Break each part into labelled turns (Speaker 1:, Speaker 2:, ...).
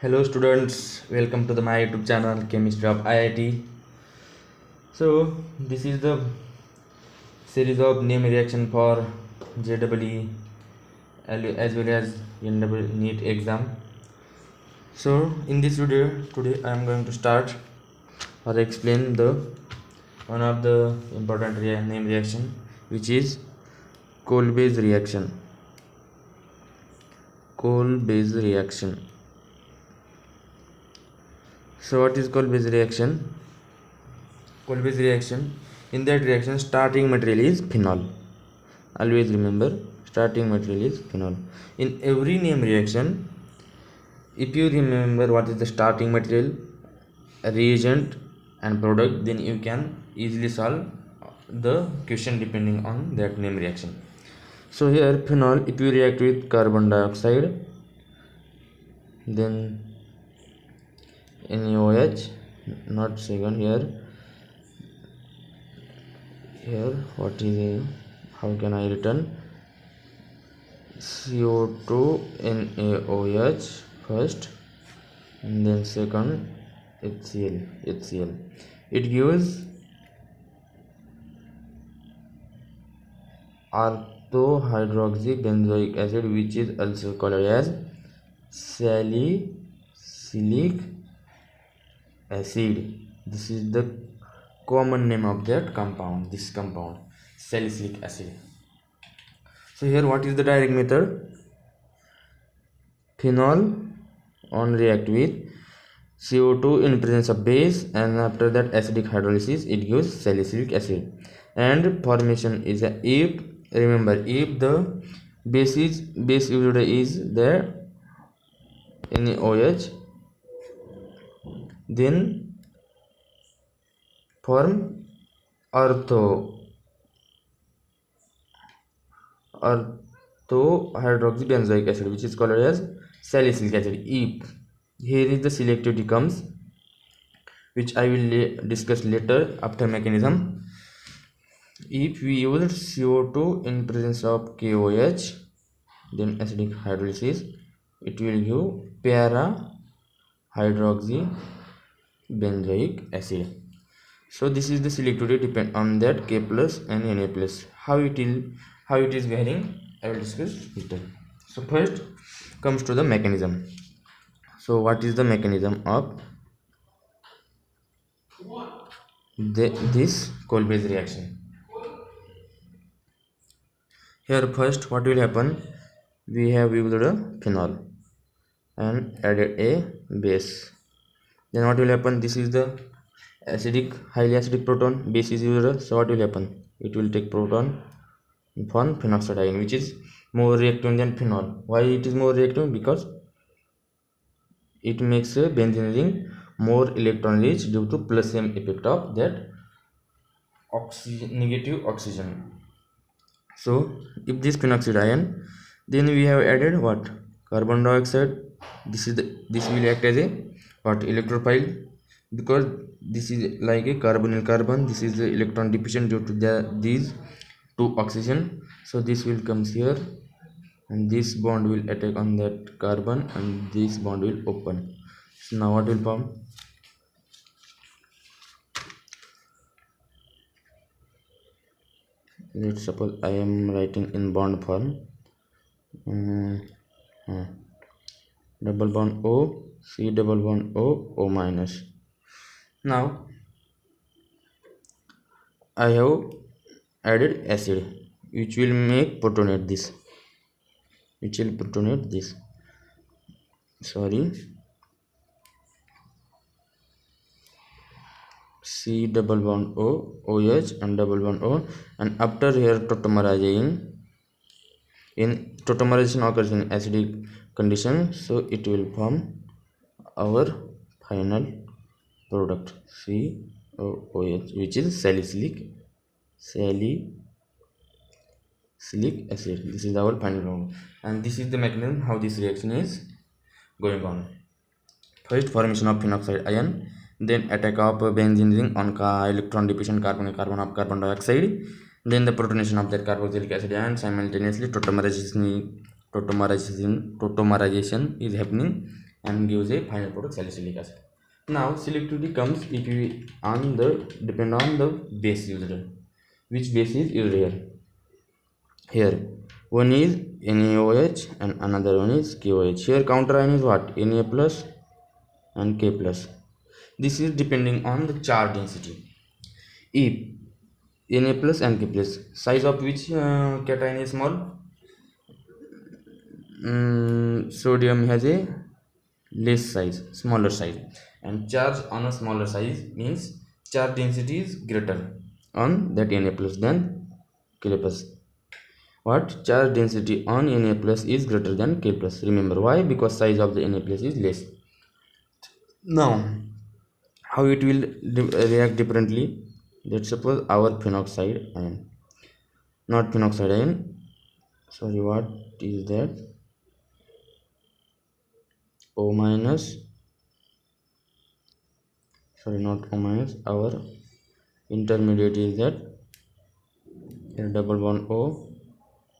Speaker 1: Hello students, welcome to my YouTube channel Chemistry of IIT. So this is the series of name reaction for JEE as well as NEE NEET exam. So in this video today I am going to start or explain the one of the important name reaction, which is Kolbe's reaction. Kolbe's reaction. So what is Kolbe's reaction? Kolbe's reaction. In that reaction, starting material is phenol. Always remember, starting material is phenol. In every name reaction, if you remember what is the starting material, reagent and product, then you can easily solve the question depending on that name reaction. So here phenol, if you react with carbon dioxide, then NaOH, not second here what is a, how can I written CO2 NaOH first and then second HCl. It gives orthohydroxybenzoic acid, which is also called as salicylic acid. This is the common name of that compound, this compound salicylic acid. So here what is the direct method? Phenol on react with CO2 in presence of base, and after that acidic hydrolysis it gives salicylic acid. And formation is if the base used is there NaOH, then form orthohydroxybenzoic acid, which is called as salicylic acid. If here is the selectivity comes, which I will discuss later after mechanism. If we use CO2 in presence of KOH, then acidic hydrolysis, it will give para hydroxybenzoic acid. So this is the selectivity depend on that K plus and Na plus. How it is varying, I will discuss later. So first comes to the mechanism. So what is the mechanism of this Kolbe's reaction? Here first what will happen? We have used a phenol and added a base. Then what will happen? This is the highly acidic proton, base is used. So what will happen? It will take proton, form phenoxide ion, which is more reactive than phenol. Why it is more reactive? Because it makes a benzene ring more electron rich due to plus M effect of that negative oxygen. So if this phenoxide ion, then we have added what? Carbon dioxide. This will act as a what? Electrophile, because this is like a carbonyl carbon. This is the electron deficient due to these two oxygen. So this will comes here, and this bond will attack on that carbon, and this bond will open. So now what will form? Let's suppose I am writing in bond form. Double bond O, C double bond O, O minus. Now I have added acid, which will protonate this. C double bond O, OH and double bond O, and after here tautomerization occurs in acidic condition, so it will form our final product COOH, which is salicylic acid. This is our final product, and this is the mechanism how this reaction is going on. First, formation of phenoxide ion, then attack of benzene ring on electron deficient carbon of carbon dioxide, then the protonation of that carboxylic acid ion. Simultaneously tautomerization is happening, and gives a final product salicylic acid. Now selectivity comes if we on the depend on the base used. Which base is used here? Here one is NaOH and another one is KOH. Here counter ion is what? Na plus and K plus. This is depending on the charge density. If Na plus and K plus, size of which cation is small? Sodium has a less size, smaller size, and charge on a smaller size means charge density is greater on that Na plus than K plus. What? Charge density on Na plus is greater than K plus. Remember why? Because size of the Na plus is less. Now how it will react differently? Let's suppose our phenoxide ion, not phenoxide ion, sorry, what is that? O minus, sorry, not O minus, our intermediate is that here double bond O,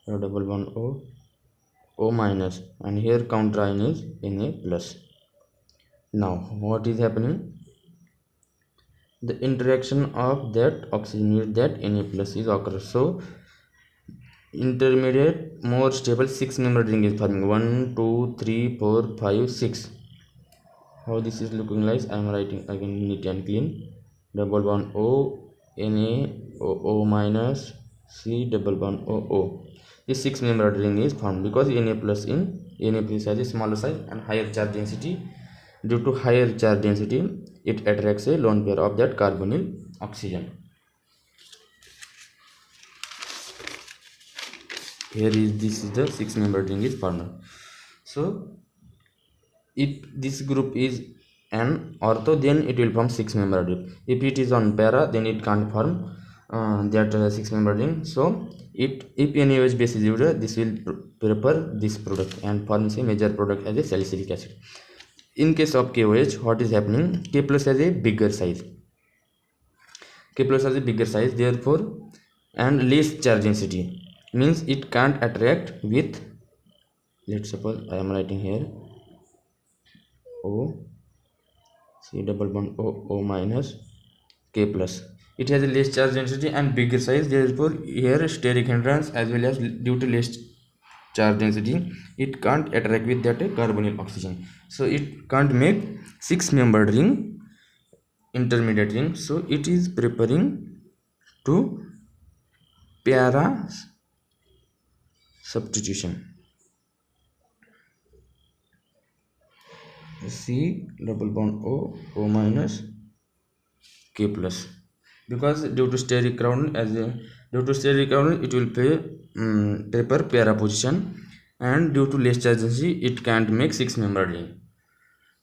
Speaker 1: here double bond O, O minus, and here counter ion is Na plus. Now what is happening? The interaction of that oxygen with that Na plus is occurs. So intermediate more stable 6-membered ring is forming. 1 2 3 4 5 6. How this is looking like? I am writing again neat and clean. Double bond O, Na, O minus, C double bond O. This 6-membered ring is formed because Na plus has a smaller size and higher charge density. Due to higher charge density, it attracts a lone pair of that carbonyl oxygen. Here is this is the 6-membered ring is formed. So if this group is an ortho, then it will form 6-membered ring. If it is on para, then it can't form that 6-membered ring. So if NaOH base is used, this will prepare this product and forms a major product as a salicylic acid. In case of KOH, what is happening? K plus has a bigger size. Therefore, and less charge density means it can't attract with, let's suppose I am writing here O, C double bond O minus, K plus. It has a less charge density and bigger size. Therefore, here steric hindrance as well as due to less charge density, it can't attract with that carbonyl oxygen. So it can't make 6-membered ring, intermediate ring. So it is preparing to para substitution. C double bond O minus, K plus. Because due to steric crowding, it will prepare para position, and due to less charge density, it can't make 6-membered ring.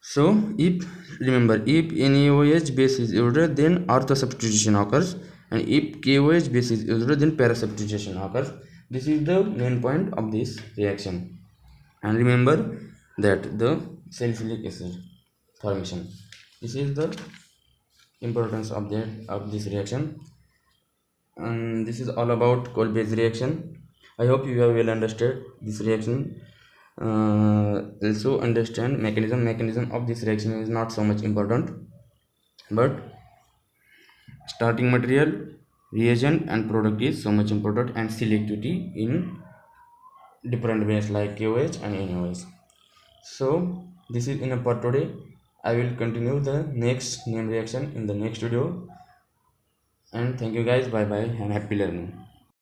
Speaker 1: So if NaOH base is used, then ortho substitution occurs, and if KOH base is used, then para substitution occurs. This is the main point of this reaction. And remember that the salicylic acid formation. This is the importance of this reaction, and this is all about Kolbe's reaction. I hope you have well understood this reaction. Also understand mechanism of this reaction is not so much important, but starting material, reagent and product is so much important, and selectivity in different ways like KOH and NaOH. So this is enough for today. I will continue the next name reaction in the next video, and thank you guys, bye bye and happy learning.